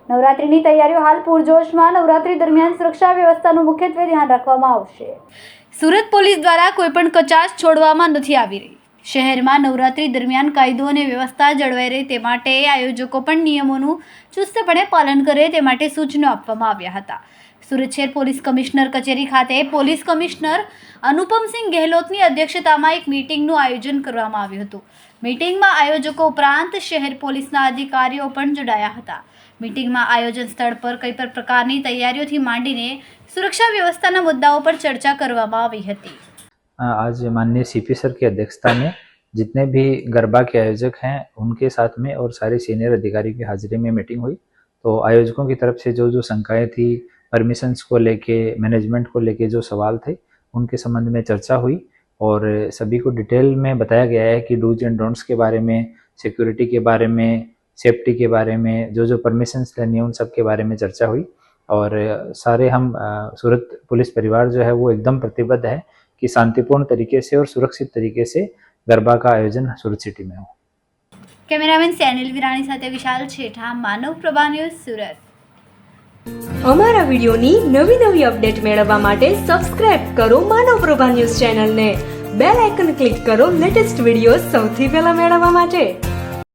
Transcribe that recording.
નવરાત્રીની તૈયારીઓ હાલ પૂરજોશમાં. નવરાત્રી દરમિયાન સુરક્ષા વ્યવસ્થાનું મુખ્યત્વે ધ્યાન રાખવામાં આવશે. સુરત પોલીસ દ્વારા કોઈપણ કચાશ છોડવામાં નથી આવી રહી. શહેરમાં નવરાત્રી દરમિયાન કાયદો અને વ્યવસ્થા જળવાઈ રહે તે માટે આયોજકો પણ નિયમોનું ચુસ્તપણે પાલન કરે તે માટે સૂચનો આપવામાં આવ્યા હતા. સુરત શહેર પોલીસ કમિશનર કચેરી ખાતે પોલીસ કમિશનર અનુપમસિંહ ગેહલોતની અધ્યક્ષતામાં એક મીટિંગનું આયોજન કરવામાં આવ્યું હતું. મીટિંગમાં આયોજકો ઉપરાંત શહેર પોલીસના અધિકારીઓ પણ જોડાયા હતા. મીટિંગમાં આયોજન સ્થળ પર કઈ પણ પ્રકારની તૈયારીઓથી માંડીને સુરક્ષા व्यवस्था मुद्दाओं पर चर्चा કરવામાં આવી હતી. आज माननीय सीपी सर की अध्यक्षता में जितने भी गरबा के आयोजक हैं उनके साथ में और सारे सीनियर अधिकारी की हाजिरी में मीटिंग हुई. तो आयोजकों की तरफ से जो शंकाएं थी, परमिशंस को लेके, मैनेजमेंट को लेके जो सवाल थे, उनके संबंध में चर्चा हुई और सभी को डिटेल में बताया गया है कि डूज एंड डोंट्स के बारे में, सिक्योरिटी के बारे में, सेफ्टी के बारे में, जो परमिशंस लेनी है उन सब के बारे में चर्चा हुई. और सारे हम सूरत पुलिस परिवार जो है वो एकदम प्रतिबद्ध है कि शांतिपूर्ण तरीके से और सुरक्षित तरीके से गरबा का आयोजन सूरत सिटी में हो. કેમેરામેન સેનિલ વિરાણી સાથે વિશાલ છેઠા, માનવ પ્રભા ન્યૂઝ, સુરત. અમારા વિડિયોની નવી અપડેટ મેળવવા માટે સબસ્ક્રાઇબ કરો માનવ પ્રભા ન્યૂઝ ચેનલને. બેલ આઇકન ક્લિક કરો લેટેસ્ટ વિડિયો સૌથી પહેલા મેળવવા માટે.